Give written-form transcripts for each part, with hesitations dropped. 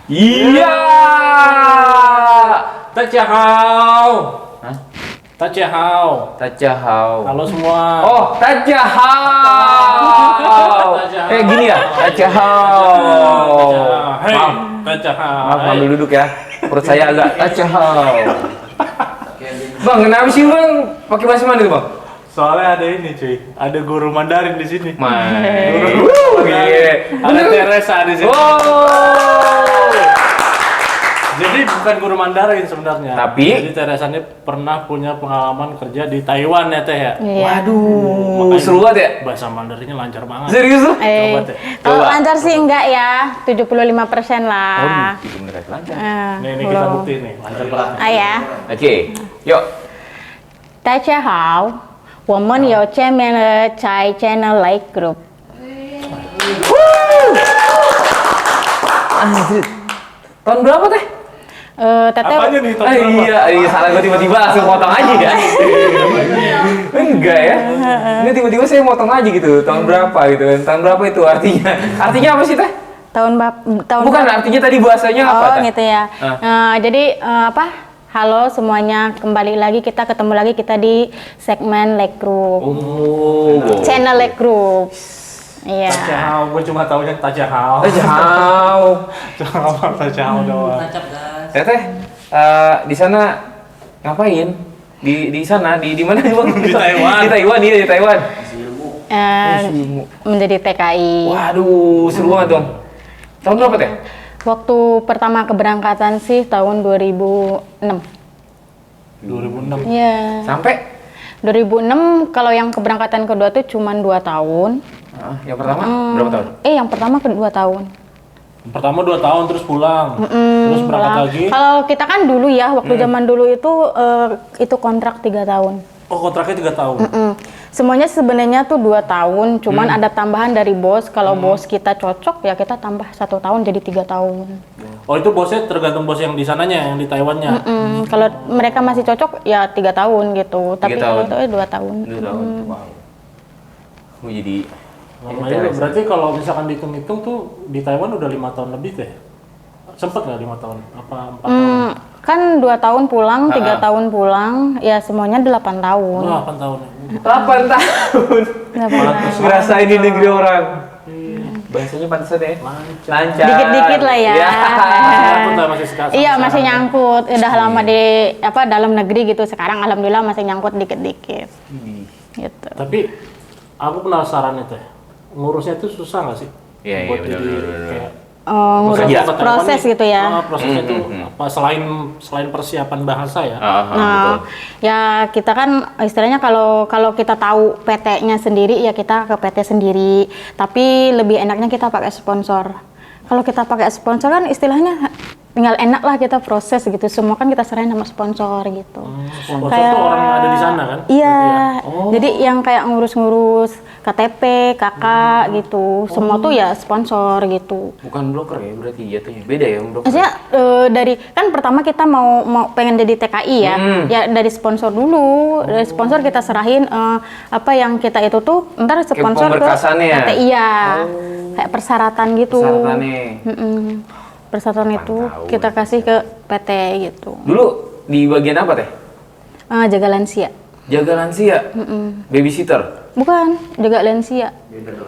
Iya. Tachahao. Hah? Tachahao. Tachahao. Halo semua. Oh, Tachahao. Gini ya, Tachahao. Hey, Maaf, Tachahao. maaf ambil duduk ya. Perut saya agak Tachahao. Bang, kenapa sih bang pakai bahasa mana itu bang? Soalnya ada ini cuy, ada guru Mandarin di sini. Main. Ada Teresa di sini. Wow. Jadi bukan guru Mandarin sebenarnya. Tapi? Jadi Teresa ini pernah punya pengalaman kerja di Taiwan ya Teh ya. Iya. Waduh, Makanya seru banget ya. Bahasa Mandarinnya lancar banget. Serius tuh? Coba, Teh. Kalau Coba. lancar sih enggak ya, 75% lah. Itu beneran lancar. Ini kita belum. bukti nih, lancar banget. Ah ya. Oke, yuk. 大家好，我们有见面了在 Channel Like Group。 Tahun berapa teh? Teteh Apanya nih? Tahun berapa? Iya, salah gue tiba-tiba langsung potong aja ya. Enggak ya. Ini tiba-tiba saya motong aja gitu. Tahun berapa gitu kan? Tahun berapa itu artinya? Artinya apa sih teh? tahun Bukan, artinya tadi bahasanya apa teh? gitu ya. Jadi apa? Halo semuanya, kembali lagi kita ketemu lagi kita di segmen Like Group. Oh. Channel Like Group. Iya. Tachahao, gue cuma taunya Tachahao. Jauh. Cuma Tachahao doang. Teh, di sana ngapain? Di sana di mana sih bang? Di Taiwan. Di Taiwan, iya di Taiwan. Menjadi TKI. Waduh, seru banget dong. Tahun berapa teh? Waktu pertama keberangkatan sih tahun 2006. 2006. Iya. Sampai? 2006 kalau yang keberangkatan kedua tuh cuma 2 tahun. Yang pertama berapa tahun? Yang pertama kedua tahun. Pertama 2 tahun terus pulang. Terus berangkat Pulang. lagi. Kalau kita kan dulu ya, waktu zaman dulu itu kontrak 3 tahun. Oh, kontraknya 3 tahun. Semuanya sebenarnya tuh 2 tahun, cuman ada tambahan dari bos. Kalau bos kita cocok ya kita tambah 1 tahun jadi 3 tahun. Oh, itu bosnya tergantung bos yang di sananya, yang di Taiwannya. Kalau mereka masih cocok ya 3 tahun gitu. Tapi kalau tahun. itu 2 tahun. 2 tahun. Wow. Gue jadi Lama juga. Berarti kalau misalkan dihitung-hitung tuh di Taiwan udah 5 tahun lebih teh. Sempet nggak 5 tahun? Apa 4 tahun? Kan 2 tahun pulang, 3 tahun pulang, ya semuanya 8 tahun. 8 tahun. 8 tahun. 8 tahun. Ngerasain di negeri orang. Bahasanya pantesan ya. Lancar. Dikit-dikit lah ya. Iya. Nyangkut lah masih sekarang. Iya masih nyangkut, udah lama di dalam negeri gitu. Sekarang alhamdulillah masih nyangkut dikit-dikit. Gitu. Tapi aku penasaran nih teh. Ngurusnya itu susah nggak sih? Iya, Buat benar, jadi benar. kayak Ngurus Kerja. ke Taiwan proses nih, gitu ya. Prosesnya itu apa selain persiapan bahasa ya? Nah, ya kita kan istilahnya kalau kita tahu PT-nya sendiri ya kita ke PT sendiri. Tapi lebih enaknya kita pakai sponsor. Kalau kita pakai sponsor kan istilahnya tinggal enak lah kita proses gitu. Semua kan kita serahin sama sponsor gitu. Sponsor tuh orang yang ada di sana kan? Iya. Berarti ya? Jadi yang kayak ngurus-ngurus KTP, KK gitu. Semua tuh ya sponsor gitu. Bukan broker ya berarti jatuhnya. Beda ya broker. Maksudnya dari kan pertama kita mau pengen jadi TKI ya, ya dari sponsor dulu, dari sponsor kita serahin apa yang kita itu tuh ntar sponsor ke pemberkasannya ya? PT, iya, kayak persyaratan gitu. Persyaratannya. Persyaratan itu kita kasih ke PT gitu. Dulu di bagian apa teh? Jaga lansia. Jaga lansia. Babysitter. Bukan, jaga lansia.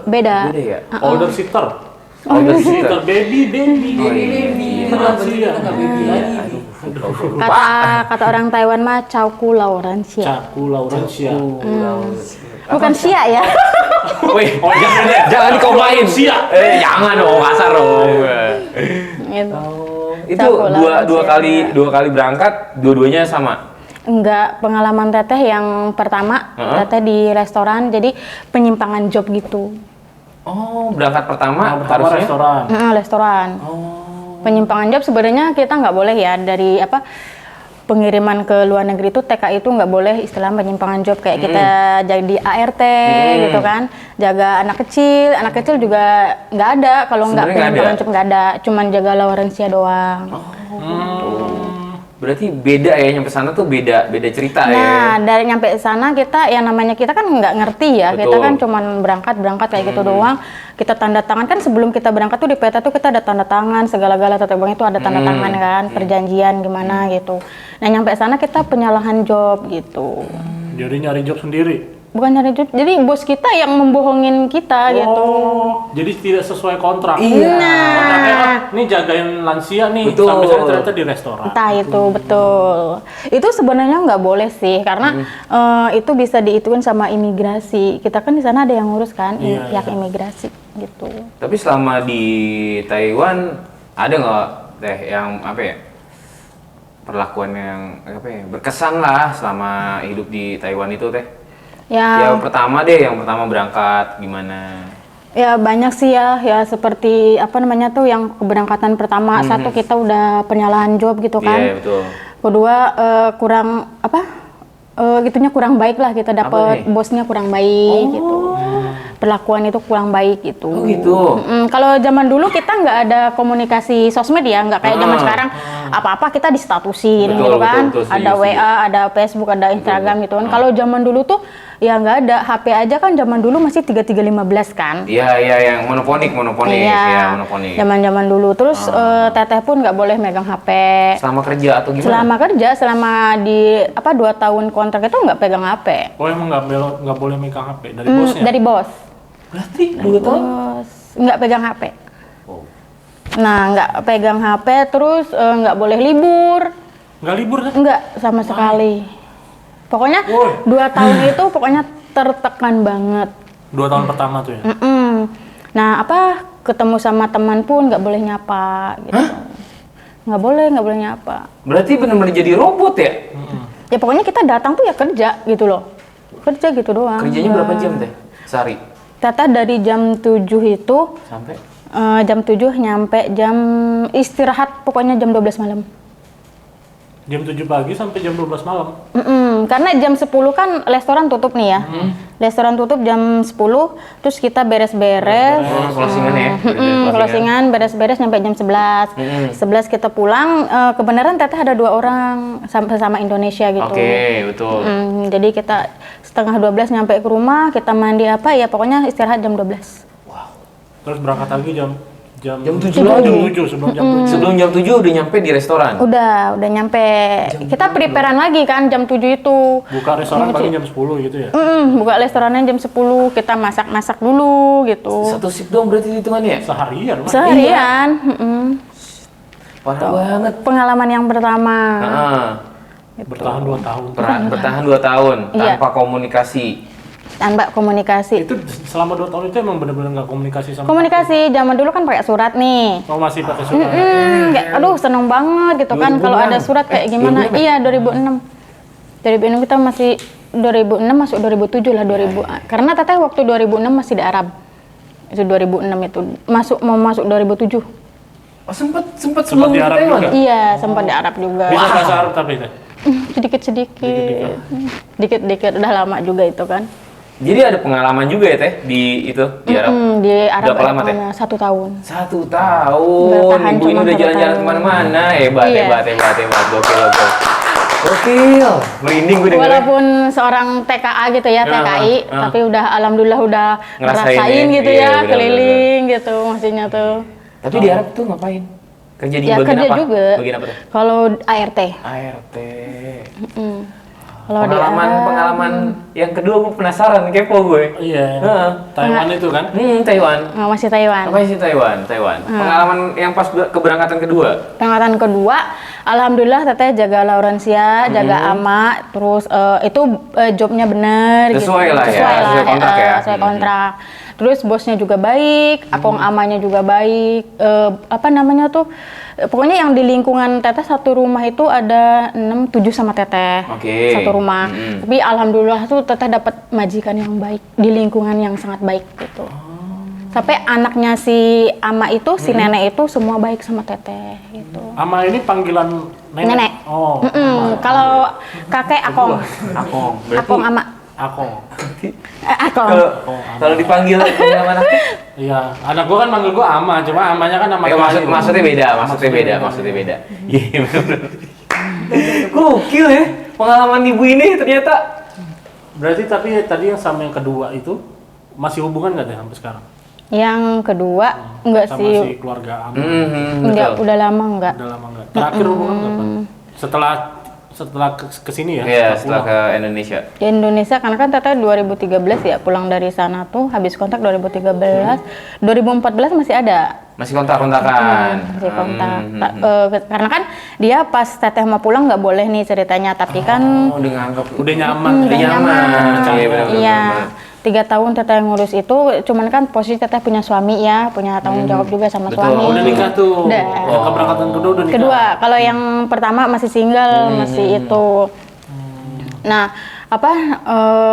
Beda. Beda ya? Older sitter. Older Sitter sitter. baby. Lansia. Kata orang Taiwan mah Chauku Lauransia. Caku Laurensia. Bukan sia ya. Wih, jangan dikomain. Sia. Jangan dong, kasar dong. Gitu. Itu dua kali berangkat, dua-duanya sama. Enggak, pengalaman teteh yang pertama teteh di restoran, jadi penyimpangan job gitu. Oh, berangkat pertama Pertama harusnya restoran. Restoran. Penyimpangan job sebenarnya kita nggak boleh ya dari pengiriman ke luar negeri itu TKI itu nggak boleh istilah penyimpangan job kayak kita jadi ART gitu kan, jaga anak kecil juga nggak ada kalau nggak Sebenarnya nggak penyimpangan ada. job nggak ada, cuman jaga Laurensia doang. Berarti Berarti beda ya, nyampe sana tuh beda cerita ya. Nah, dari nyampe sana kita, yang namanya kita kan nggak ngerti ya. Betul. Kita kan cuman berangkat kayak gitu doang. Kita tanda tangan kan, sebelum kita berangkat tuh di PT tuh kita ada tanda tangan, segala-gala tata bang itu ada tanda tangan kan, perjanjian gimana gitu. Nah, nyampe sana kita penyalahan job gitu. Jadi nyari job sendiri. Bukan nyari job, jadi bos kita yang membohongin kita gitu. Oh, jadi tidak sesuai kontrak. Iya. Kontraknya kan, nih jagain lansia nih, Betul. sampai sana ternyata di restoran. Entah itu betul. Itu sebenarnya nggak boleh sih, karena itu bisa diituin sama imigrasi. Kita kan di sana ada yang ngurus kan, Iya, pihak iya. imigrasi gitu. Tapi selama di Taiwan ada nggak teh yang apa ya, perlakuan yang apa ya, berkesan lah selama hidup di Taiwan itu teh? Ya, Yang pertama berangkat gimana? ya banyak sih ya seperti apa namanya tuh yang keberangkatan pertama, satu kita udah penyalahan job gitu kan. Iya betul. Kedua kurang apa? Gitunya kurang baik lah, kita dapet nih? bosnya kurang baik gitu. Perlakuan itu kurang baik gitu. Oh gitu. Kalau zaman dulu kita nggak ada komunikasi sosmed ya, nggak kayak zaman sekarang apa-apa kita distatusin Betul, gitu kan. betul, setuju, Ada setuju. WA, ada Facebook, ada Instagram gitu kan. Kalau zaman dulu tuh ya nggak ada, HP aja kan zaman dulu masih 3315 kan. Iya yang monoponik ya monoponik. Zaman dulu. Terus teteh pun nggak boleh megang HP. Selama kerja atau gimana? Selama kerja, selama di 2 tahun kontrak itu nggak pegang HP. Oh emang nggak boleh megang HP dari bosnya? Dari bos. Berarti 2 tahun? Bos nggak pegang HP. Oh. Nah, nggak pegang HP, terus nggak boleh libur. Nggak libur kan? Nggak sama sekali. Pokoknya Woi. 2 tahun itu pokoknya tertekan banget. 2 tahun pertama tuh ya? Nah, ketemu sama teman pun nggak boleh nyapa gitu. Nggak boleh nyapa. Berarti benar-benar jadi robot ya? Ya pokoknya kita datang tuh ya kerja gitu loh. Kerja gitu doang. Kerjanya berapa jam teh? Sehari? Tata dari jam 7 itu Sampai? jam 7 nyampe jam istirahat pokoknya jam 12 malam. Jam 7 pagi sampai jam 12 malam? Karena jam 10 kan restoran tutup nih ya. Restoran tutup jam 10, terus kita beres-beres. Closingan ya? Closingan, beres-beres nyampe jam 11. 11 kita pulang, kebenaran teteh ada 2 orang sama Indonesia gitu. Oke, betul. Jadi kita setengah 12 nyampe ke rumah, kita mandi apa ya pokoknya istirahat jam 12. Terus berangkat lagi jam 7 jam 7 sebelum jam 7. Sebelum jam 7 udah nyampe di restoran? Udah nyampe. Kita preparean lagi kan jam 7 itu. Buka restoran paling jam 10 gitu ya? Buka restorannya jam 10, kita masak-masak dulu gitu. Satu shift dong berarti hitungannya? Seharian Mas. Seharian. Parah banget. Pengalaman yang pertama. Bertahan 2 tahun. Bertahan 2 tahun Iya. tanpa komunikasi. Tanpa komunikasi. Itu selama 2 tahun itu emang bener-bener nggak komunikasi sama Komunikasi zaman dulu kan pakai surat nih. Oh masih pakai surat. Aduh seneng banget gitu kan kalau ada surat kayak gimana. 2006 ya? Iya 2006. 2006 kita masih 2006 masuk 2007 lah 2000. Karena teteh waktu 2006 masih di Arab. Itu 2006 itu mau masuk 2007. Oh, sempat Sempat sebelum di Arab Taiwan? juga? Iya sempat di Arab juga. Bisa bahasa Arab tapi itu? Sedikit-sedikit. Dikit-dikit udah lama juga itu kan. Jadi ada pengalaman juga ya teh di Arab? Di Arab Berapa lama teh? 1 tahun. 1 tahun. Bertahan Ibu ini cuma udah 1 jalan-jalan tahun. kemana-mana. Hebat. Gokil. Merinding gue dengernya. Walaupun seorang TKA gitu ya, TKI, tapi udah alhamdulillah udah Ngerasain ngerasain ya? gitu Iya, ya, benar, keliling gitu maksudnya tuh. Tapi di Arab tuh ngapain? Kerja di Ya bagian kerja apa? juga. Bagian apa tuh? Kalau ART. ART. Kalau di Arab, Pengalaman yang kedua gue penasaran, kepo gue. Iya. Heeh. Taiwan itu kan? Taiwan. masih Taiwan. Apa sih Taiwan? Pengalaman yang pas keberangkatan kedua. Pengangkatan kedua, alhamdulillah teteh jaga Laurencia, jaga ama, terus itu jobnya bener. Sesuai gitu. lah ya, sesuai kontrak ya. Sesuai kontrak. Terus bosnya juga baik, akong amanya juga baik. Apa namanya tuh? Pokoknya yang di lingkungan teteh satu rumah itu ada 6, 7 sama teteh. Oke. Satu rumah. Tapi alhamdulillah tuh teteh dapat majikan yang baik di lingkungan yang sangat baik gitu. Sampai anaknya si ama itu, si nenek itu semua baik sama teteh gitu. Ama ini panggilan nenek? Nenek. Oh. Kalau kakek akong. Akong. Berarti Akong ama. Akong. Akong. kalau dipanggil mana? Iya, anak gua kan manggil gua Ama, cuma Amanya kan nama Ya, Melayu. maksudnya beda. Iya, benar. Gokil ya pengalaman ibu ini ternyata. Berarti tapi tadi yang sama yang kedua itu masih hubungan nggak deh sampai sekarang? Yang kedua enggak Sama sih. si keluarga Amin. Enggak, Betul. udah lama enggak. Udah lama nggak? Terakhir hubungan kapan? Setelah ke sini ya? Iya, setelah ke Indonesia. Di Indonesia karena kan Teteh 2013 ya pulang dari sana tuh habis kontak 2013. 2014 masih ada. Masih kontak-kontakan. Masih kontak. Karena kan dia pas Teteh mau pulang nggak boleh nih ceritanya, tapi kan Oh, udah nganggap. Udah nyaman. udah nyaman. Iya, benar-benar. Iya. 3 tahun Teteh ngurus itu, cuman kan posisi Teteh punya suami ya, punya tanggung jawab juga sama Betul. suami. Udah nikah tuh. Udah. Oh, keberangkatan kedua udah nikah. Kedua, kalau yang pertama masih single, masih itu. Nah,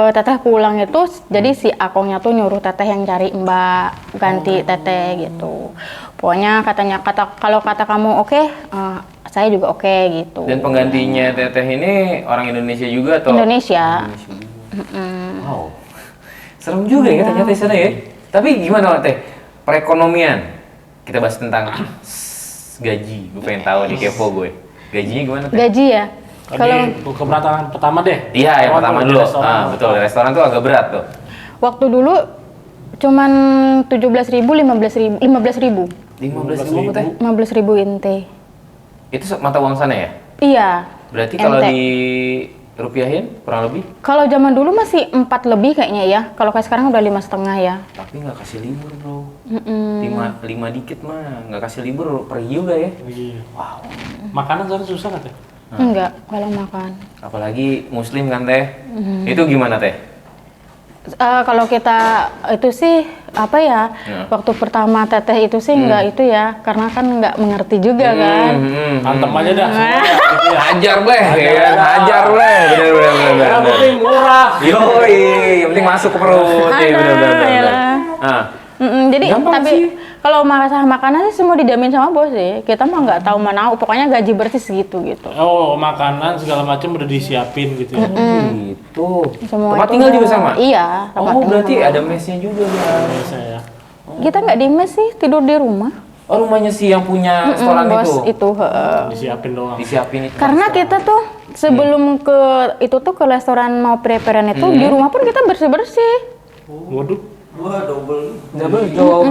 Teteh pulang itu, jadi si akongnya tuh nyuruh Teteh yang cari Mbak, ganti Teteh gitu. Pokoknya kalau kata kamu oke, saya juga oke gitu. Dan penggantinya Teteh ini orang Indonesia juga atau? Indonesia. Wow. Serem juga ya ternyata di sana ya. Tapi gimana Teh? Perekonomian. Kita bahas tentang gaji. Gue pengen tahu nih, kepo gue. Gajinya gimana Teh? Gaji ya. Kalau keberangkatan pertama deh. Iya, yang Oh, pertama di dulu. restoran. Betul, di restoran tuh agak berat tuh. waktu dulu cuman 17.000, 15.000, 15.000. 15.000 Teh. 15.000 inti. Itu mata uang sana ya? Iya. Berarti kalau Ente. di rupiahin kurang lebih? Kalau zaman dulu masih 4 lebih kayaknya ya. Kalau kayak sekarang udah 5,5 ya. Tapi nggak kasih libur bro. 5 dikit mah nggak kasih libur, pergi juga ya. Iya. Wow. Makanan sana susah nggak teh? Enggak, kalau makan. Apalagi muslim kan Teh. Itu gimana Teh? Kalau kita itu sih apa ya? Waktu pertama Teteh itu sih enggak itu ya, karena kan enggak mengerti juga kan. Antem aja dah. semua ya, gitu ya. Hajar bleh, ya kan? Hajar bleh, bener. Yang penting murah. Yoi, yang penting masuk ke perut, ya bener. Yalah. Ah, Jadi Gampang tapi sih. kalau masalah makanan sih semua dijamin sama bos sih. Kita mah nggak tahu mana, pokoknya gaji bersih segitu gitu. Oh, makanan segala macam udah disiapin gitu ya. gitu. Semua Tempat itu tinggal udah- juga sama? Iya. tempat Oh, tinggal berarti sama. ada mesnya juga ya. Biasa ya. Kita nggak di mes sih, tidur di rumah. Oh, rumahnya sih yang punya restoran Bos itu. itu. heeh. Disiapin doang. Disiapin itu. Karena kita tuh sebelum ke itu tuh ke restoran mau preparean itu di rumah pun kita bersih-bersih. Waduh. double job.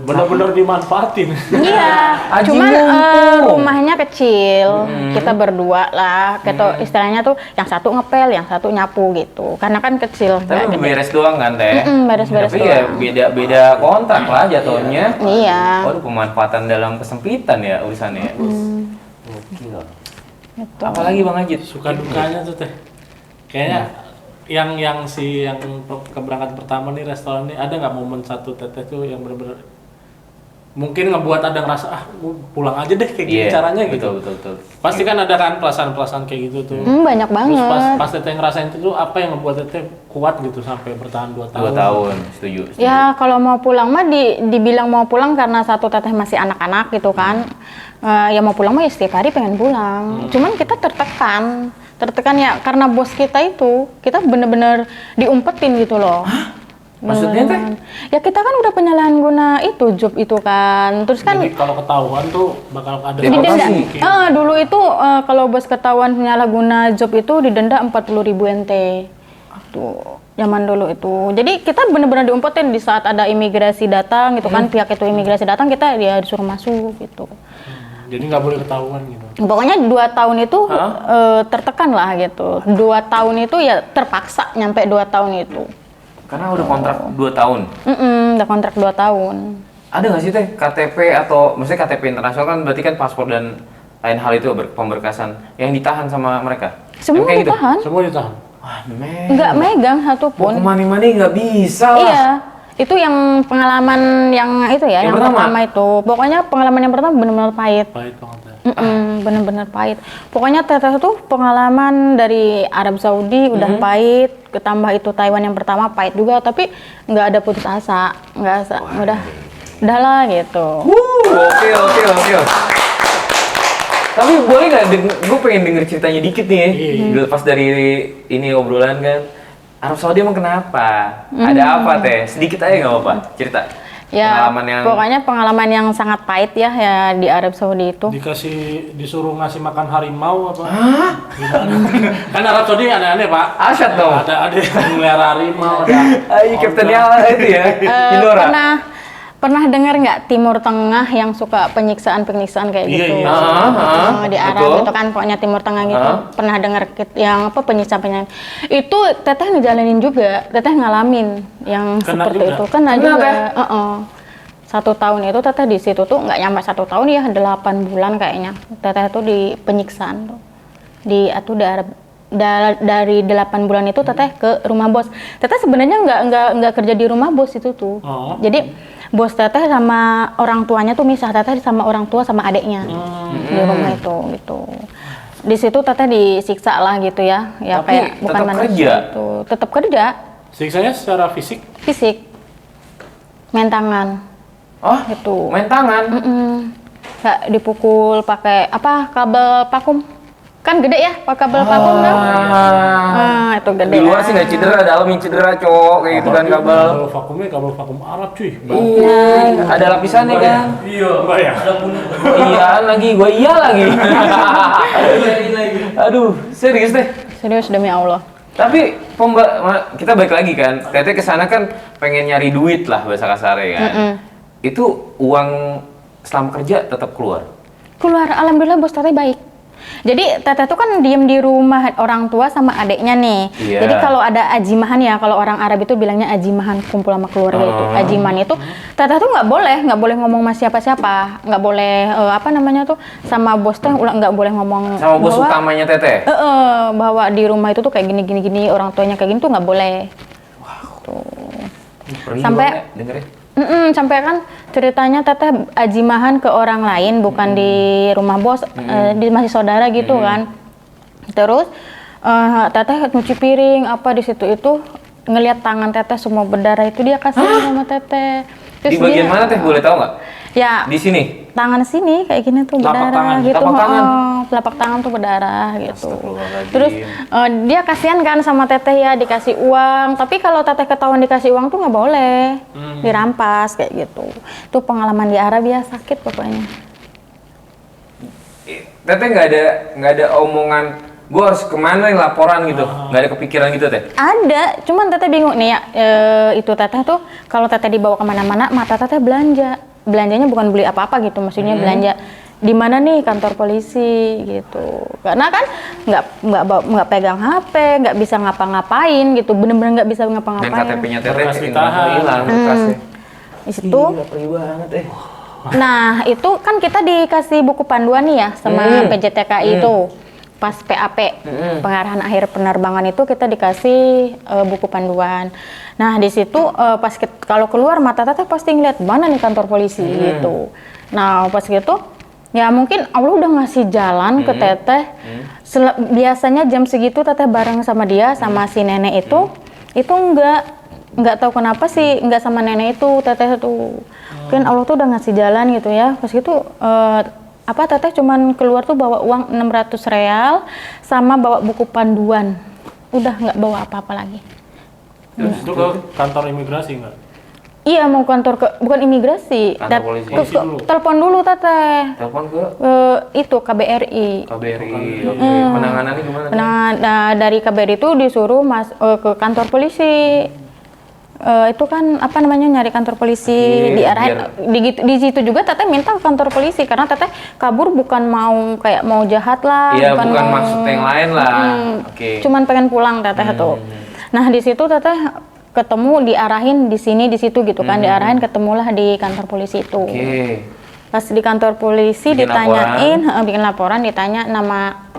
Bener-bener dimanfaatin. Iya, Aji cuman mumpung. rumahnya kecil, kita berdua lah. Gitu istilahnya tuh yang satu ngepel, yang satu nyapu gitu. Karena kan kecil. nggak Tapi gede. beres doang kan Teh? beres-beres Tapi ya doang. beda kontrak lah jatuhnya. Iya. Waduh, pemanfaatan dalam kesempitan ya urusannya. Gokil. Gitu. Apalagi Bang Ajit? Suka dukanya tuh teh. Kayaknya yang keberangkatan pertama nih restoran nih ada nggak momen satu teteh tuh yang bener-bener mungkin ngebuat ada ngerasa gua pulang aja deh kayak gini Iya, caranya gitu. Betul. Pasti kan ada kan perasaan-perasaan kayak gitu tuh. Banyak Terus banget. pas teteh ngerasain itu tuh apa yang ngebuat teteh kuat gitu sampai bertahan 2 tahun? 2 tahun, setuju. Ya kalau mau pulang mah dibilang mau pulang karena satu teteh masih anak-anak gitu kan. Ya mau pulang mah ya setiap hari pengen pulang. Cuman kita tertekan ya karena bos kita itu kita bener-bener diumpetin gitu loh. Maksudnya, Teh? Bener-bener. Ya kita kan udah penyalahan guna itu job itu kan. Terus kan Jadi kalau ketahuan tuh bakal ada Didenda. didenda. Dulu itu kalau bos ketahuan penyalahguna job itu didenda 40.000 NT. Tuh zaman dulu itu. Jadi kita benar-benar diumpetin di saat ada imigrasi datang gitu kan, pihak itu imigrasi datang kita dia disuruh masuk gitu. Jadi nggak boleh ketahuan gitu. Pokoknya 2 tahun itu tertekan lah gitu. 2 tahun itu ya terpaksa nyampe 2 tahun itu. Karena udah kontrak 2 tahun. Udah kontrak 2 tahun. Ada nggak sih Teh KTP atau maksudnya KTP internasional kan berarti kan paspor dan lain hal itu pemberkasan yang ditahan sama mereka? Semua Kayak gitu? ditahan. Semua ditahan. Wah, men. Nggak megang Mau satupun. kemana-mana nggak bisa lah. Iya, itu yang pengalaman yang itu ya, Yang yang pertama? pertama itu. Pokoknya pengalaman yang pertama benar-benar pahit. Pahit banget ya. Bener-bener pahit. Pokoknya teteh tuh pengalaman dari Arab Saudi udah pahit, ketambah itu Taiwan yang pertama pahit juga, tapi nggak ada putus asa, udahlah gitu. Oke. Tapi boleh nggak, gue pengen denger ceritanya dikit nih ya. Pas dari ini obrolan kan, Arab Saudi emang kenapa? Ada apa Teh? Sedikit aja nggak apa-apa, cerita. Ya, Pengalaman yang pokoknya pengalaman yang sangat pahit ya di Arab Saudi itu. Disuruh ngasih makan harimau apa? Gimana? Kan Arab Saudi aneh-aneh Pak. asyad dong. Ada yang melihara harimau, ada. Ayo Kapten Yala itu ya. Indora. Pernah dengar nggak Timur Tengah yang suka penyiksaan kayak Iya, gitu? iya. Di Arab Betul. gitu kan, pokoknya Timur Tengah gitu. Pernah dengar yang apa penyiksaan? Itu teteh ngejalanin juga, teteh ngalamin yang Kena seperti juga? itu. Kena Kenapa? juga. 1 tahun itu teteh di situ tuh nggak nyampe 1 tahun ya, 8 bulan kayaknya. Teteh tuh di penyiksaan tuh. Di Arab. Dari 8 bulan itu teteh ke rumah bos. Teteh sebenarnya nggak kerja di rumah bos itu tuh. Oh. Jadi bos teteh sama orang tuanya tuh misah, teteh sama orang tua sama adiknya di rumah itu gitu. Di situ teteh disiksa lah gitu ya. Ya Tapi kayak bukan tetap manusia kerja? gitu. Tetap kerja, Siksanya secara fisik. fisik, main tangan Oh, itu. main tangan. Nggak dipukul pakai apa kabel vakum. Kan gede ya, pakai kabel vakum kan? Itu gede. Di luar sih nggak cedera, dalam yang cedera cowok kayak gitu kan kabel. Kabel vakumnya kabel vakum Arab cuy. Iya, ada lapisannya kan. Iya. Mbak ya. Iya lagi, gua iya lagi. Aduh, serius deh. Serius demi Allah. Tapi kita balik lagi kan, Teteh kesana kan pengen nyari duit lah bahasa kasarnya kan. Itu uang selama kerja tetap keluar. Keluar, alhamdulillah bos teteh baik. Jadi teteh tuh kan diem di rumah orang tua sama adiknya nih. Iya. Jadi kalau ada ajimahan ya, kalau orang Arab itu bilangnya ajimahan, kumpul sama keluarga itu. Ajiman itu teteh tuh nggak boleh ngomong sama siapa-siapa, nggak boleh apa namanya tuh sama bos tuh nggak boleh ngomong Sama bos utamanya Teteh. bahwa di rumah itu tuh kayak gini, orang tuanya kayak gini tuh nggak boleh. Sampai- dengerin. Sampai kan ceritanya teteh ajimahan ke orang lain bukan di rumah bos, di masih saudara gitu kan. Terus teteh nyuci piring apa di situ itu ngelihat tangan teteh semua berdarah itu dia kasih sama teteh. Terus Di bagian dia- mana Teh boleh tahu nggak? Ya, Di sini. tangan sini kayak gini tuh Telapak berdarah tangan, gitu. telapak tangan. Telapak tangan tuh berdarah gitu. Astagfirullahaladzim. Terus dia kasihan kan sama teteh ya dikasih uang. Tapi kalau teteh ketahuan dikasih uang tuh nggak boleh, dirampas kayak gitu. Itu pengalaman di Arab ya sakit pokoknya. Teteh nggak ada omongan, gue harus kemana yang laporan gitu, nggak ada kepikiran gitu Teh. Ada, cuman teteh bingung nih ya. Itu teteh tuh kalau teteh dibawa kemana-mana, mata teteh belanja. Belanjanya bukan beli apa-apa gitu, maksudnya belanja di mana nih kantor polisi gitu. Karena kan nggak pegang HP, nggak bisa ngapa-ngapain gitu, bener-bener nggak bisa Dan ngapa-ngapain. KTP-nya Teteh Berkas hilang ditahan. berkasnya. Di situ, Perih banget nah itu kan kita dikasih buku panduan nih ya sama PJTKI itu. Pas PAP, pengarahan akhir penerbangan itu kita dikasih buku panduan. Nah di situ pas kalau keluar mata teteh pasti ngeliat mana nih kantor polisi gitu. Nah pas gitu ya mungkin Allah udah ngasih jalan ke teteh. Biasanya jam segitu teteh bareng sama dia sama si nenek itu nggak tahu kenapa sih nggak sama nenek itu teteh tuh. Mungkin Allah tuh udah ngasih jalan gitu ya. Pas gitu teteh cuman keluar tuh bawa uang 600 real sama bawa buku panduan. Udah nggak bawa apa-apa lagi. Terus itu ke kantor imigrasi nggak? Iya mau bukan imigrasi. Kantor polisi. Polisi dulu. Telepon dulu teteh. Telepon ke Itu KBRI. KBRI. Oke. Penanganannya gimana? Teh? Nah dari KBRI itu disuruh ke kantor polisi. Itu kan apa namanya nyari kantor polisi, diarahin di situ juga teteh minta ke kantor polisi karena teteh kabur bukan mau jahat lah, Iya, bukan mau, maksud yang lain lah. Oke. Cuman pengen pulang teteh tuh. Nah di situ teteh ketemu diarahin di sini di situ gitu kan, diarahin ketemulah di kantor polisi itu. Oke. Pas di kantor polisi Bikin ditanyain, bikin laporan, ditanya nama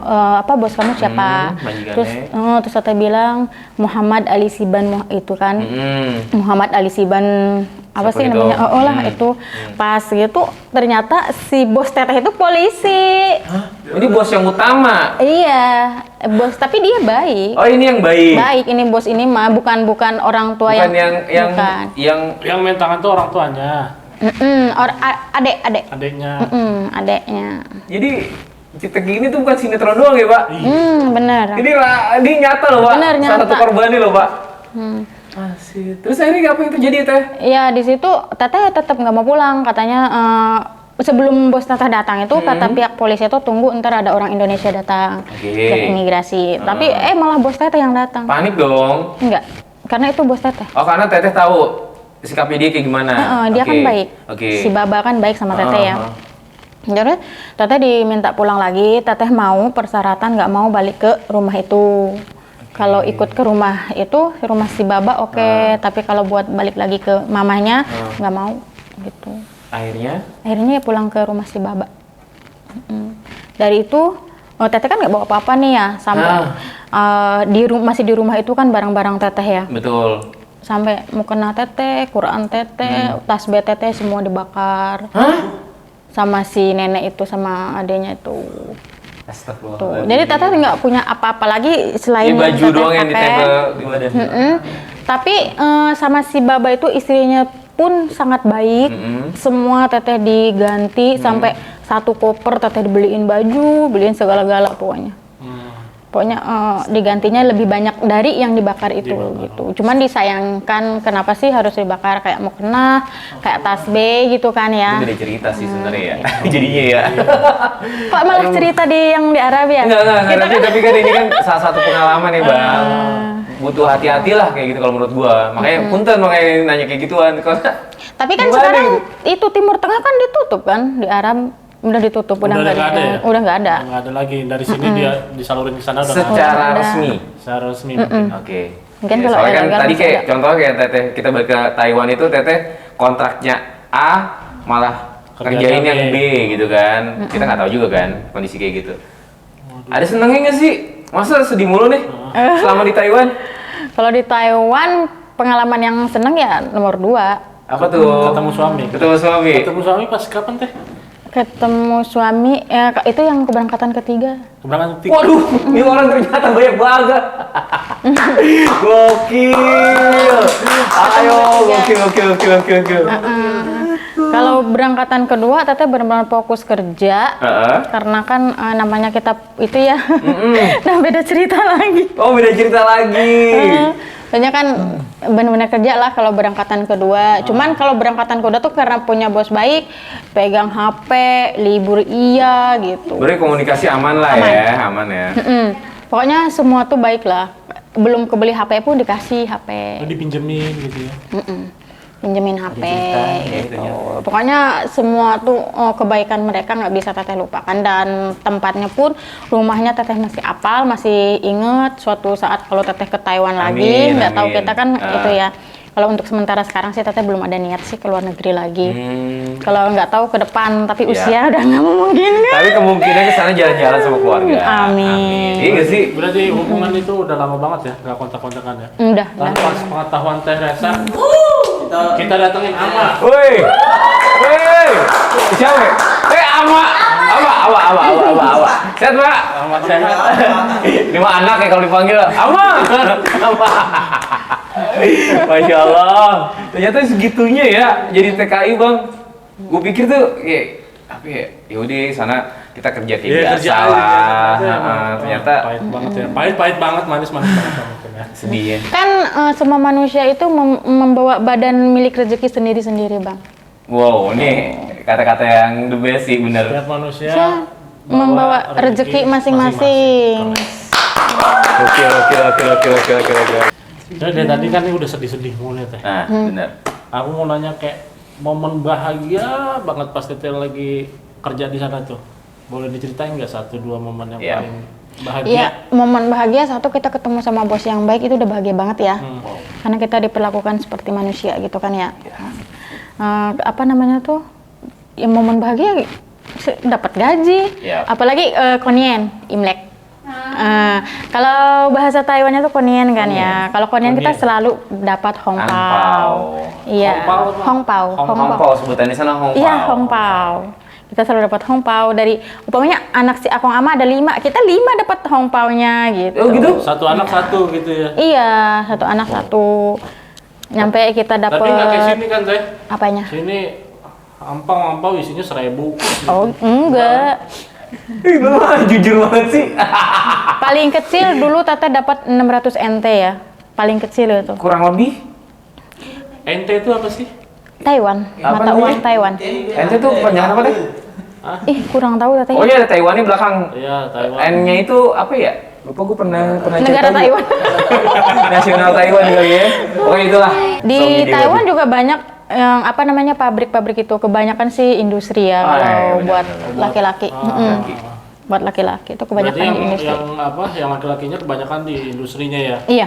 bos kamu siapa. Majikannya. Terus teteh bilang Muhammad Ali Siban itu kan. Muhammad Ali Siban apa Siapa sih itu? namanya? Itu. Pas gitu ternyata si bos teteh itu polisi. Ini bos yang utama. Iya, bos tapi dia baik. Oh, ini yang baik. Baik, ini bos ini mah bukan orang tua Bukan bukan. Yang main tangan tuh orang tuanya, Adek. adiknya. Adeknya. Jadi cerita gini tuh bukan sinetron doang ya, Pak. Bener. Ini nyata loh, Pak. Bener, Salah satu nyata. korbannya loh, Pak. Asik. Terus akhirnya apa yang terjadi Teh? Ya di situ teteh tetap nggak mau pulang, katanya sebelum bos teteh datang itu kata pihak polisi itu tunggu ntar ada orang Indonesia datang ke imigrasi. Tapi malah bos teteh yang datang. Panik dong. Enggak, karena itu bos teteh. Oh karena Teteh tahu sikapnya dia kayak gimana? Dia kan baik. Si Baba kan baik sama teteh ya. Jadi teteh diminta pulang lagi, teteh mau persyaratan nggak mau balik ke rumah itu. Kalau ikut ke rumah itu, rumah si Baba oke, tapi kalau buat balik lagi ke mamanya nggak mau gitu. Akhirnya ya pulang ke rumah si Baba. Dari itu, teteh kan nggak bawa apa-apa nih ya, sampai masih di rumah itu kan barang-barang teteh ya. Betul. Sampai mukena teteh, Quran teteh, tasbih teteh semua dibakar. Sama si nenek itu sama adenya itu. Tuh. Jadi teteh nggak punya apa-apa lagi selain baju teteh doang yang pakai. ditempel di badan. Tapi sama si Baba itu istrinya pun sangat baik. Semua teteh diganti sampai satu koper teteh dibeliin baju, beliin segala-gala pokoknya. Pokoknya digantinya lebih banyak dari yang dibakar itu gitu. Cuman disayangkan kenapa sih harus dibakar, kayak mukena, kayak tasbih gitu kan ya. Itu beda cerita sih sebenarnya ya. Jadinya ya. Kok malah cerita di yang di Arab ya? Enggak, tapi kan ini kan salah satu pengalaman ya Bang. Butuh hati-hati lah kayak gitu kalau menurut gua. Makanya punten makanya nanya kayak gituan. Tapi kan gimana sekarang gitu? itu Timur Tengah kan ditutup kan, di Arab udah ditutup, udah nggak ada, ya? Udah nggak ada. Nggak ada lagi, dari sini dia disalurin ke sana udah Secara ada. resmi. secara resmi mungkin. Oke. Mungkin Ya, kalau soalnya kan ilegal tadi masih kayak ada. contohnya kayak Teteh kita balik ke Taiwan itu Teteh kontraknya A malah kerjain Kerjanya yang B gitu kan. Kita nggak tahu juga kan kondisi kayak gitu. Ada senengnya nggak sih? Masa sedih mulu nih selama di Taiwan? Kalau di Taiwan pengalaman yang seneng ya nomor 2. Apa tuh? Ketemu suami. Ketemu suami. Ketemu suami pas kapan teh? Ketemu suami ya itu yang keberangkatan ketiga. Keberangkatan ketiga. Waduh, ini orang ternyata banyak banget. Gokil. Ayo, gokil. Kalau berangkatan kedua teteh benar-benar fokus kerja. Karena kan namanya kita itu ya. Nah, beda cerita lagi. Oh, beda cerita lagi. Soalnya kan benar-benar kerja lah kalau berangkatan kedua. Cuman kalau berangkatan kedua tuh karena punya bos baik, pegang HP, libur iya gitu. Berarti komunikasi aman lah ya, aman ya. Pokoknya semua tuh baik lah. Belum kebeli HP pun dikasih HP. Dipinjemin gitu ya. Pinjemin HP gitu gitu. ya. Pokoknya semua tuh kebaikan mereka nggak bisa teteh lupakan, dan tempatnya pun rumahnya teteh masih apal, masih inget suatu saat kalau teteh ke Taiwan lagi, nggak tahu kita kan itu ya. Kalau untuk sementara sekarang sih teteh belum ada niat sih ke luar negeri lagi. Kalau nggak tahu ke depan, tapi usia udah nggak memungkinkan. Tapi kemungkinan ke sana jalan-jalan sama keluarga. Amin. Iya nggak sih? Berarti hubungan itu udah lama banget ya, nggak kontak-kontakan ya? Udah. Tanpa pengetahuan Teh Resa, kita datengin Ama. Woi, siapa? Ama. Sehat Pak? Ama sehat. Ini mah anak ya kalau dipanggil Ama. Masya Allah. Ternyata segitunya ya jadi TKI Bang. Gue pikir tuh kayak apa ya? Yaudah sana kita kerja kayak biasa lah. Ternyata pahit banget ya. Pahit banget, manis banget ya. sedih ya. Kan semua manusia itu membawa badan milik rezeki sendiri-sendiri, Bang. Wow, ini kata-kata yang the best sih bener. Setiap manusia Membawa rezeki masing-masing. Oke. Jadi dari tadi kan ini udah sedih-sedih mulai Teh. Nah, bener. Aku mau nanya kayak momen bahagia banget pas Teteh lagi kerja di sana tuh. Boleh diceritain nggak 1-2 momen yang Iya. paling bahagia? Iya, momen bahagia satu kita ketemu sama bos yang baik itu udah bahagia banget ya. Karena kita diperlakukan seperti manusia gitu kan ya. Apa namanya tuh? Ya momen bahagia dapat gaji. Iya. Apalagi konien, Imlek. Kalau bahasa Taiwannya tuh konien kan ya. Kalau konien kita selalu dapat hongpao. Angpau. Iya, hongpao. Hongpao sebutannya sana hongpao. Iya, hongpao. Kita selalu dapat hongpao dari umpamanya anak si Akong Ama ada 5, kita 5 dapat hongpaonya gitu. Oh gitu? Satu anak satu gitu ya. Iya, satu anak satu. Nyampe kita dapat. Tapi nggak kayak sini kan Teh? Apanya? Sini ampau isinya 1.000. Oh, enggak. Lu mah jujur banget sih. Paling kecil dulu Tete dapat 600 NT ya. paling kecil itu. Kurang lebih NT itu apa sih? Taiwan, Apa mata uang namanya? Taiwan. ente tuh panjangan apa deh? Ih, kurang tahu teteh. Oh iya ada Taiwan di belakang. Iya, Taiwan. N-nya itu apa ya? Lupa gue pernah Negara cerita juga. Taiwan. Nasional Taiwan kali ya. Pokoknya itulah. Di Soalnya Taiwan juga banyak yang apa namanya pabrik-pabrik itu. Kebanyakan sih industri ya Oh, kalau iya, benar, buat benar. laki-laki. Buat laki-laki itu kebanyakan Berarti di industri. yang laki-lakinya kebanyakan di industrinya ya. Iya.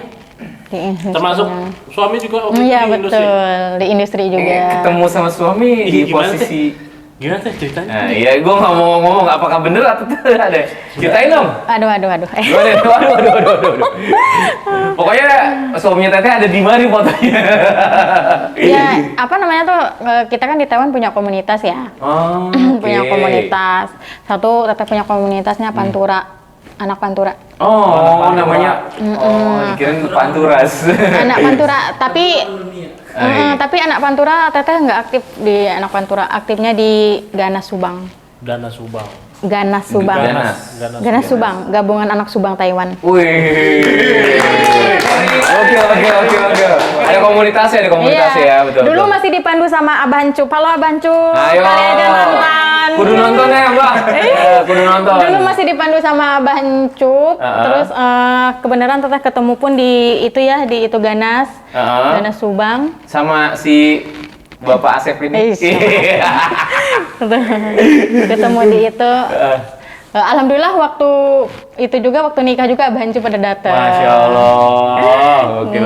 Di industri. Termasuk suami juga Iya di industri. betul, di industri juga. Ketemu sama suami di Gimana posisi. Gimana teh ceritanya? Nah, iya, gue nggak mau ngomong apakah bener atau tidak ada. Ceritain dong. Aduh. Gimana? Waduh. Pokoknya suaminya Teteh ada di mana fotonya? Ya, apa namanya tuh kita kan di Taiwan punya komunitas ya. Oh, Punya oke. komunitas. Satu Teteh punya komunitasnya Pantura. Anak Pantura. Oh, namanya. Oh, dikirain Panturas. Anak Pantura, tapi anak Pantura Teteh nggak aktif di anak Pantura, aktifnya di Ganas Subang. Dana Subang. Ganas Subang. Ganas. Ganas Subang, gabungan anak Subang Taiwan. Wih. Oke. Ada komunitasnya ya, betul. Dulu betul. masih dipandu sama Abah Hancup. Halo Abah Hancup, Ayo. kali aja nonton. Kudu nonton ya, Mbak. Kudu nonton. Dulu masih dipandu sama Abah Hancup, terus kebenaran Teteh ketemu pun di itu ya, di itu Ganas, Ganas Subang. Sama si Bapak Asep ini. Ketemu di itu. Alhamdulillah waktu itu juga waktu nikah juga Abah Hancup pada datang. Masya Allah. Oke.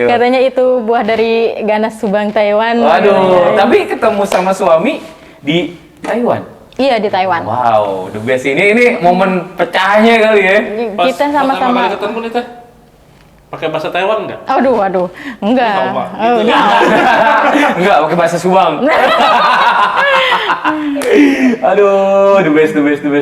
Katanya itu buah dari Ganas Subang Taiwan. Waduh, tapi ketemu sama suami di Taiwan. Iya di Taiwan. Wow, the best ini momen pecahnya kali ya. Kita pertama sama-sama. kali ketemu nih teh. Pakai bahasa Taiwan enggak? Aduh, enggak. Ini Pak. Oh, enggak. Enggak, pakai bahasa Subang. Aduh, the best.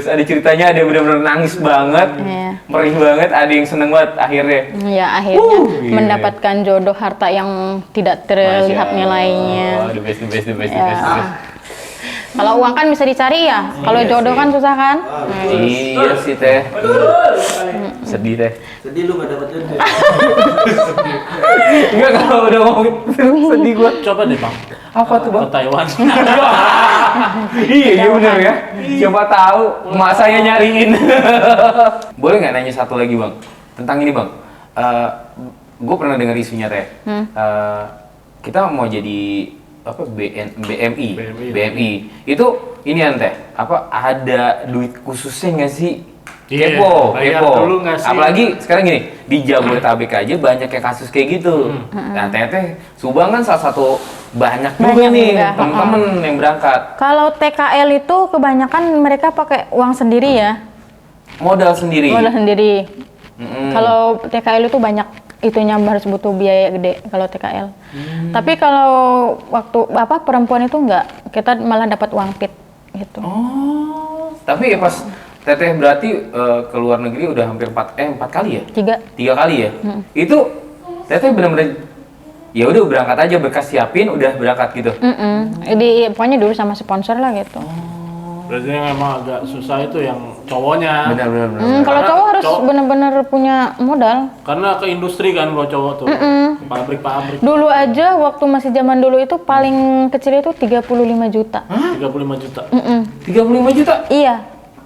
Ada ceritanya, ada yang benar-benar nangis banget, Iya. merih banget, ada yang seneng banget akhirnya. Ya akhirnya Iya. mendapatkan jodoh harta yang tidak terlihat Masya nilainya. Allah, the best. Ya. Kalau uang kan bisa dicari ya, kalau jodoh kan susah kan. Iya sih teh. Sedih teh. Sedih lu gak dapet jodoh. Enggak kalau udah ngomongin sedih gua. Coba deh bang. Apa tuh bang? Ke Taiwan. Iya bener ya. Siapa tahu emak saya nyariin. Boleh nggak nanya satu lagi bang? Tentang ini bang. Gue pernah dengar isunya teh. Kita mau jadi apa BMI. Itu ini teh. Apa ada duit khususnya nggak sih? Iya, Kepo. bayar dulu nggak sih? Apalagi sekarang gini di Jabodetabek aja banyak yang kasus kayak gitu. Nah teteh Subang kan salah satu banyak juga Banyak nih juga. temen-temen yang berangkat. Kalau TKL itu kebanyakan mereka pakai uang sendiri ya, Modal sendiri. modal sendiri. Mm-mm. Kalau TKL itu banyak itunya harus butuh biaya gede kalau TKL. Tapi kalau waktu apa perempuan itu enggak, kita malah dapat uang PIT gitu. Oh, tapi ya pas teteh berarti ke luar negeri udah hampir 4 kali ya? 3. 3 kali ya? Itu teteh benar-benar ya udah berangkat aja berkas siapin udah berangkat gitu. Pokoknya dulu sama sponsor lah gitu. Berarti memang agak susah itu yang cowoknya. Benar. Kalau Karena cowok harus cowok- benar-benar punya modal. Karena ke industri kan kalau cowok tuh. Ke pabrik-pabrik. Dulu aja waktu masih zaman dulu itu paling kecil itu 35 juta. 35 juta. 35 juta? Iya.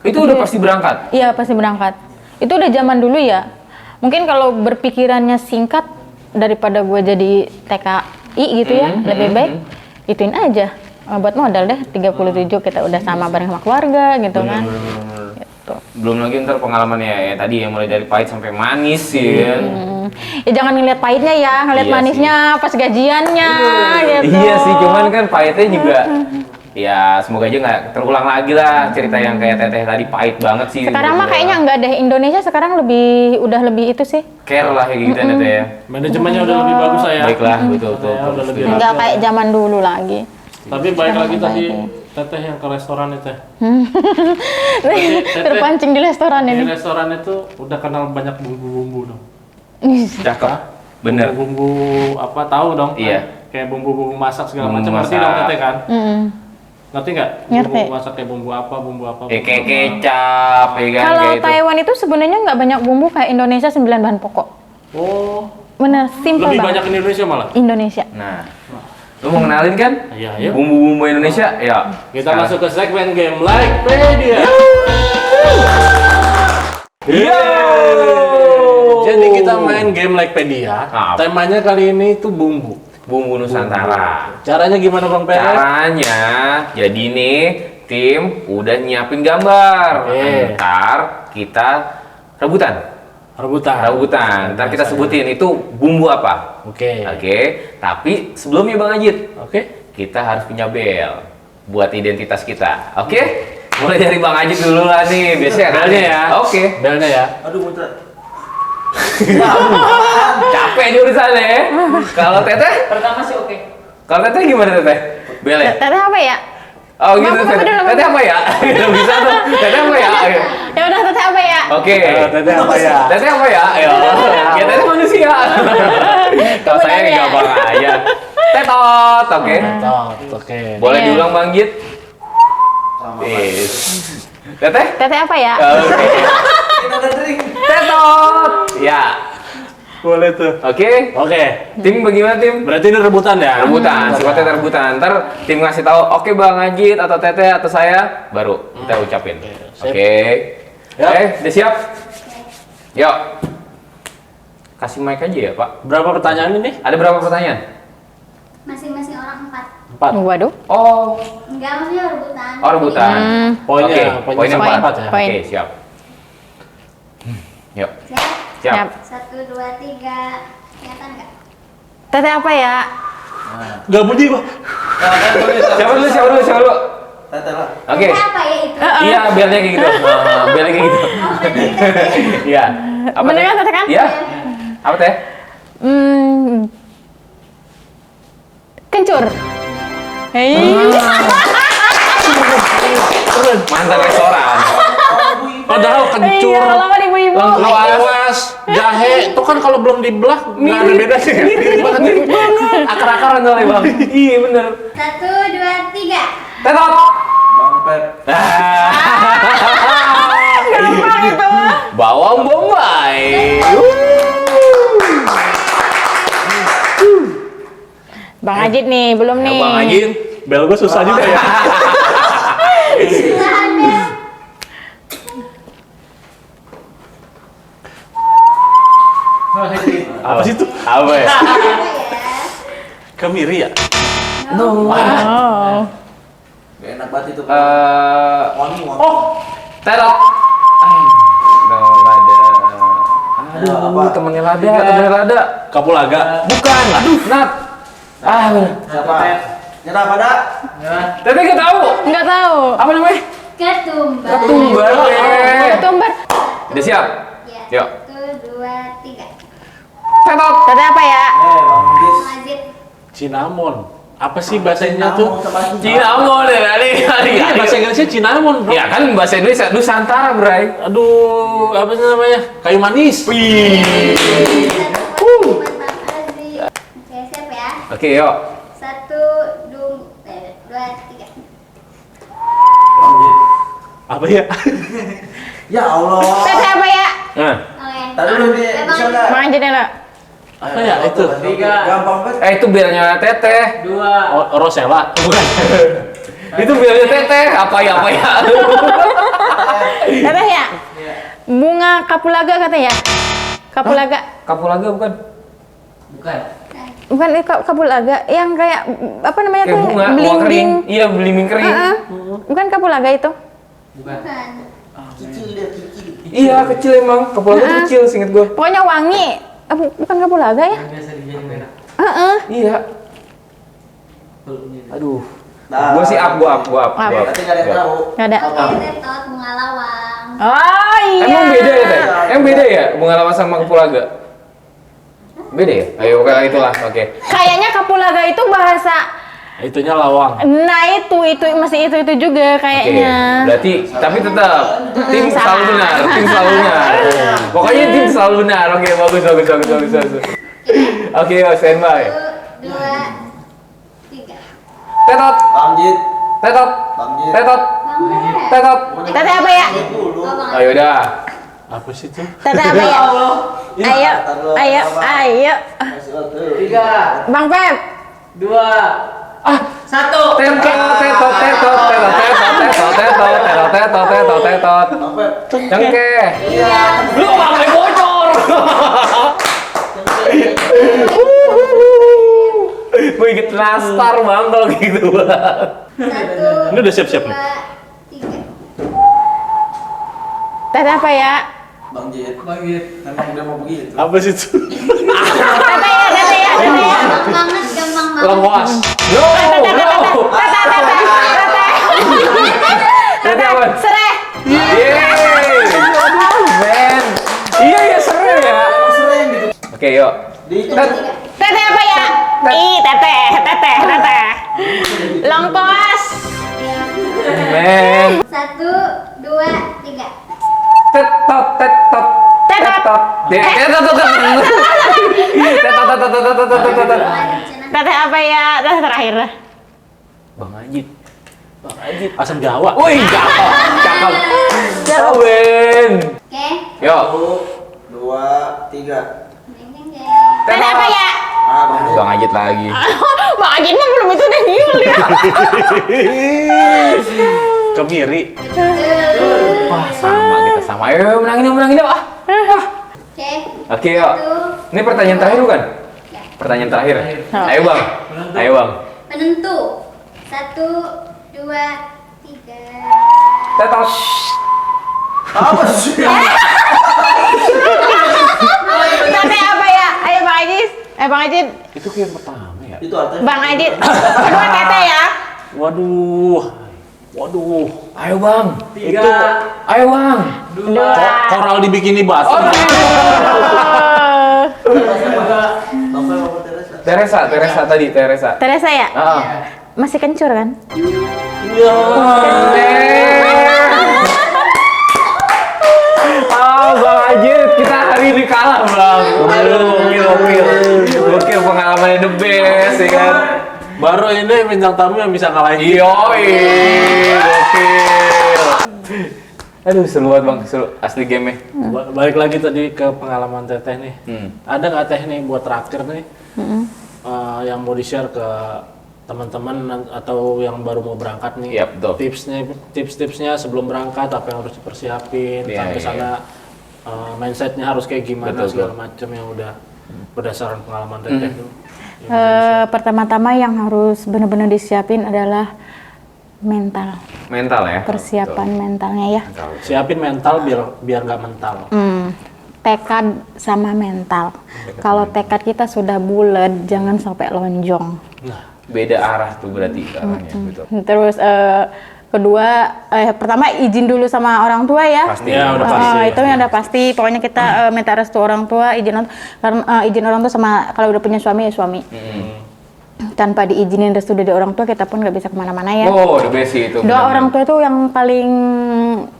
Itu udah pasti berangkat? Iya pasti berangkat. Itu udah zaman dulu ya. Mungkin kalau berpikirannya singkat daripada gue jadi TKI gitu ya, lebih baik ituin aja. Buat modal deh 37 kita udah sama bareng sama keluarga gitu kan. Gitu. Belum lagi ntar pengalamannya ya tadi yang mulai dari pahit sampai manis sih kan. Ya jangan ngeliat pahitnya ya, ngeliat Iya manisnya pas gajiannya gitu. Iya sih, cuman kan pahitnya juga ya semoga aja nggak terulang lagi lah cerita yang kayak teteh tadi pahit banget sih. Sekarang mah kayaknya enggak deh, Indonesia sekarang udah lebih itu sih. care lah kayak gitu teteh ya. Manajemennya udah lebih bagus saya. Baiklah, betul. Ya, udah lebih Enggak kayak zaman dulu lagi. Tapi balik lagi tadi teteh yang ke restoran itu. Teteh- Terpancing di restoran Di ini. restoran itu udah kenal banyak bumbu-bumbu dong. Cakep, bener. Bumbu apa tahu dong? Iya. Kayak bumbu-bumbu masak segala Bumbu macam. Ngerti masak. dong teteh kan? Ngerti nggak? Ngerti. Bumbu masak kayak bumbu apa? Kayak kecap, ya kan Kalau kayak itu. Taiwan itu sebenarnya nggak banyak bumbu kayak Indonesia 9 bahan pokok. Oh, Bener, simple Lebih banget. banyak Indonesia malah. Indonesia. Nah, lu mau kenalin kan? Iya, ayo. Bumbu-bumbu Indonesia? Ya. Kita masuk ke segmen game Likepedia. Yo! Jadi kita main game Likepedia. Apa? Temanya kali ini tuh bumbu. Bumbu Nusantara. Caranya gimana Bang Peres? Caranya, jadi nih tim udah nyiapin gambar. Oke. Ntar kita rebutan. Rebutan. Ntar kita sebutin itu bumbu apa. Oke. Oke. Tapi sebelumnya Bang Ajit, Oke. kita harus punya bel buat identitas kita. Oke? Mulai dari Bang Ajit dulu lah nih. Biasanya kan Belnya ya. Oke. Belnya ya. Aduh, muncrat. Capek di urusannya ya. Kalau Teteh? Pertama sih oke. Kalau Teteh gimana Teteh? Bel ya? Teteh apa ya? Oh gitu, Maaf, Teteh. dulu. Teteh apa ya? Nggak bisa tuh. Teteh apa ya? Ayo. Ya udah, teteh apa ya? Oke. Teteh apa ya? Teteh apa ya? Ayo. Ya Teteh manusia. Kalau saya Kemudian ya. gampang aja. Tetot, oke. Oke. Boleh Iya. diulang Bang Git? Sama Yes. Teteh? Teteh apa ya? Oke. Kita ada drink. Tetot. Ya. Boleh tuh. Oke. Oke. Tim bagaimana tim? Berarti ini rebutan ya? Rebutan, sifatnya rebutan. Ntar tim ngasih tahu, oke Bang Ajit atau Teteh atau saya, baru kita ucapin. sip. Oke. Yap. Udah siap? Yuk. Kasih mic aja ya Pak. Berapa pertanyaan ini? Ada berapa pertanyaan? Masing-masing orang 4. 4. Waduh. Oh, Enggak, maksudnya rebutan. oh rebutan. Poinnya, Oke, poinnya Poin. 4 ya. Poin. Oke, siap. Yuk, Siap? siap. 1, 2, 3. Kelihatan nggak? Teteh apa ya? Gak bunyi kok. Siapa dulu? Teteh lah. Oke. Kita apa ya itu? Iya, belnya kayak gitu. Belnya kayak gitu. Iya. Apa Bener Teh? kan, Teteh kan? Iya. Apa Teh? Kencur. Hei. Mantan restoran. Padahal kencur, Iya, lawan ibu-ibu. lengkuas, jahe, itu kan kalau belum dibelah nggak ada bedanya. Mirip banget. Akar-akaran soalnya Bang. Iya bener. 1, 2, 3. Tetot. Bang Pep. Gampang itu. Bawang bombay. Bang Ajit nih, belum nih. Bang Ajit. Bel gue susah juga ya. Silahkan, Bel. Apa sih itu? Apa ya? Apa ya? Kemiri ya? Oh. Gak enak banget itu. Wangi. Oh, Tetot. Aduh, Apa? temennya Lada. Kapulaga. Bukan. Aduh, Nat. Siapa? Nyerah pada? Teteh nggak tahu. Nggak tahu. Apa namanya? Ketumbar. Ketumbar. Ketumbar. Udah siap? Ya. Yuk. 1, 2, 3. Tetot. Teteh apa ya? Bang Gis. Majid. Cinnamon. Apa sih bahasanya tuh? Cinnamon ya kali. Iya, bahasa Inggrisnya cinnamon, bro. Ya kan bahasa Indonesia Nusantara, Bray. Aduh, apa sih namanya? Kayu manis. Wih. Mantap Aziz. Oke, siap ya. Oke, yuk. 1, 2, 3. Apa ya? Ya Allah. Teteh apa ya? Nah, Oke. Tadi dulu dia bisa nggak? Bang Ajit nih lah. Apa ya itu? Gampang banget. itu belnya Teteh. Oh, Rosella. Bukan. Itu belnya Teteh. Apa ya? Teteh ya? Bunga kapulaga katanya ya? Kapulaga. Kapulaga bukan? Bukan kapulaga yang kayak apa namanya Kayak tuh? bunga, bunga Bling-bling. kering. Iya, belimbing kering. Bukan kapulaga itu. Bukan. Kicil dia, kicil. Iya, kecil emang. Kapulaga tuh kecil, seinget gue. Pokoknya wangi. Bukan kapulaga ya? Iya. Aduh. Nah. Gua sih up. Tapi nggak ada yang tahu. Nggak ada. Apa? Oke, Tetot, bunga lawang. Oh iya. Emang beda ya, Teh? Emang beda ya bunga lawang sama kapulaga? Beda ya? Ayo, oke itulah. Oke. Kayaknya kapulaga itu bahasa. Itunya lawang. Nah itu masih itu juga Oke. kayaknya. Berarti tapi tetap tim salah. selalu benar, tim selalu benar. Pokoknya tim selalu benar. Oke, bagus. Oke, yuk, standby. 1, 2, 3. Tetot, Bang Jit. tetot, Bang Jit. tetot, Bang Mer. tetot. Teteh apa ya? Dulu. Oh, Bang Ayo dah. Apa sih itu? Teteh apa ya? Ayo, ayo, ayo. Kasih waktu. 3, Bang Pep. 2, 1. Tetot. Sampai. Cengkeh. Lu pakai bocor. Gue inget nastar bang kalau gitu bang. 1, Ini udah siap-siap nih. 2, 3. Teteh apa ya? Bang Jit. Memang udah mau begitu. Apa sih itu? Teteh ya, teteh ya, teteh ya. Gampang banget, gampang banget. Lengkuas. No, no. Teteh apa? Sereh. Yeay. Men. Iya ya seru ya. Sering gitu. Oke yuk. Dihitung. Teteh apa ya? Ih, teteh. Longkos. Men. 1, 2, 3. Tetot. Tetot. Teteh apa ya? Teteh terakhir. Bang Ajit. Asam Jawa. Wih, cakep. Kawen. Oke. Yuk. 1, 2, 3. Ding, ding, ding. Teteh apa ya? Ah, Bang Jit. Bang Ajit lagi. Bang Ajin mah belum itu udah nyiul ya. Kemiri. Wah, sama kita sama. Ayo menangin yuk. Oke. Oke, yuk. Ini pertanyaan terakhir bukan? Ya. Pertanyaan terakhir. Ayo bang. Ayo bang. Penentu. 1, 2, 3. Tetot. Apa sih? Teteh apa ya? Ayo Bang Ajis. Bang Ajit. Itu kayak pertama ya. Itu artinya. Bang Ajit. Kedua teteh ya. Waduh. Ayo bang. 3, Ayo bang. 2, Koral dibikini batu. Sampai Bapak Teresa. Teresa tadi Teresa. Teresa ya? Ah. Masih kencur kan? Bang Ajit, kita hari ini kalah bang. Gokil pengalamannya the best ya kan. Baru ini bintang tamu yang bisa ngalahin kita. Yoi, gokil. Aduh seru banget bang, seru asli game-nya. Balik lagi tadi ke pengalaman teteh nih. Ada nggak teh nih buat terakhir nih yang mau di-share ke teman-teman atau yang baru mau berangkat nih? Iya, betul. Tips-tipsnya sebelum berangkat apa yang harus dipersiapin, Iya, sampai iya. sana mindsetnya harus kayak gimana Betul, segala macam yang udah berdasarkan pengalaman teteh tuh. Pertama-tama yang harus benar-benar disiapin adalah mental, Mental ya. persiapan mentalnya ya. Siapin mental biar nggak mental. Tekad sama mental. Kalau tekad kita sudah bulat, jangan sampai lonjong. Beda arah tuh berarti arahnya betul. Terus kedua, pertama izin dulu sama orang tua ya. Pasti. Ya, udah pasti. Itu yang udah pasti. Pokoknya kita minta restu orang tua, izin orang tua sama kalau udah punya suami ya suami. Tanpa diizinin restu dari orang tua kita pun nggak bisa kemana-mana ya. Oh, the best sih itu. Doa benar-benar. orang tua itu yang paling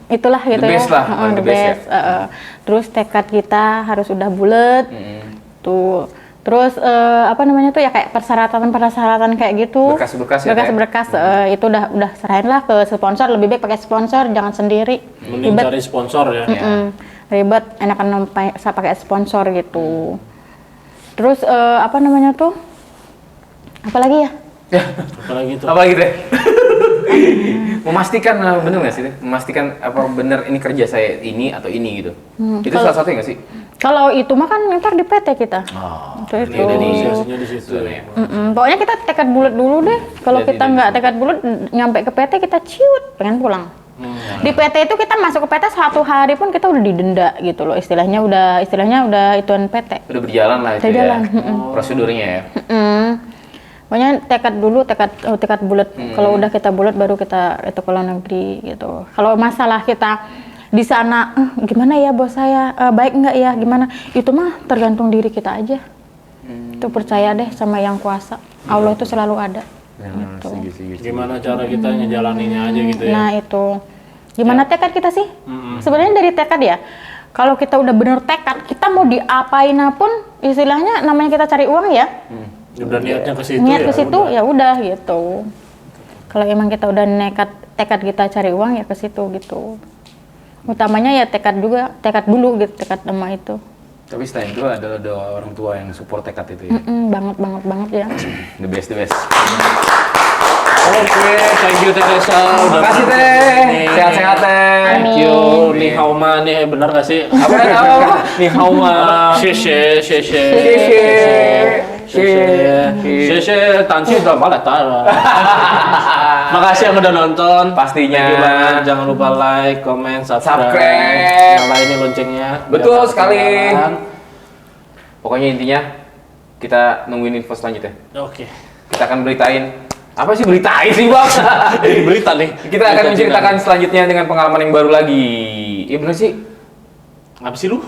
itulah gitu The best ya. lah, the best ya. Terus tekad kita harus udah bulat. Tuh. Terus apa namanya tuh ya kayak persyaratan kayak gitu. Berkas-berkas ya, Berkas-berkas itu udah serahin lah ke sponsor. Lebih baik pakai sponsor, jangan sendiri. Mending Ribet. cari sponsor ya. Ribet, enakan saya pakai sponsor gitu. Terus apa namanya tuh? Apalagi ya? Apalagi itu. Apa gitu ya? Memastikan bener nggak sih? Memastikan apa bener ini kerja saya ini atau ini gitu. Itu kalau- salah satunya nggak sih? Kalau itu mah kan ntar di PT kita. Oh, Itu. ini udah di Negosiasinya di situ. ya. Pokoknya kita tekad bulat dulu deh. Kalau Jadi kita dari nggak tekad bulat, nyampe ke PT kita ciut, pengen pulang. Di PT itu kita masuk ke PT 1 hari pun kita udah didenda gitu loh. Istilahnya udah ituan PT. Udah berjalan lah itu Udah jalan, ya. Prosedurnya ya. Pokoknya tekad dulu, tekad bulat. Kalau udah kita bulat baru kita itu ke luar negeri gitu. Kalau masalah kita di sana gimana ya bos saya, baik nggak ya gimana, itu mah tergantung diri kita aja. Itu percaya deh sama yang kuasa, Allah itu selalu ada gitu. Gimana cara kita ngejalaninnya aja gitu ya. Nah itu gimana tekad kita sih, sebenarnya dari tekad ya. Kalau kita udah bener tekad, kita mau diapain pun istilahnya namanya kita cari uang ya, Udah niatnya ke situ niat ya. ke situ udah. ya udah gitu. Kalau emang kita udah tekad kita cari uang ya ke situ gitu. Utamanya ya tekad dulu gitu, tekad sama itu. Tapi selain itu ada orang tua yang support tekad itu ya. Banget ya. The best. Oke, thank you Teh Resa. Makasih Teh. Sehat-sehat Teh. Thank you. Ni hao ma nih, benar gak sih? Apa? Ni hao ma. Xie xie. Tansi udah malah taruh. Makasih yang udah nonton. Pastinya. Thank you banget. Jangan lupa like, comment, subscribe. Nyalain loncengnya. Betul Biar sekali. ketinggalan. Pokoknya intinya kita nungguin info selanjutnya. Oke. Kita akan beritain. Apa sih beritain sih Bang? Jadi berita nih. Kita akan menceritakan selanjutnya dengan pengalaman yang baru lagi. Iya bener sih. Apa sih lu?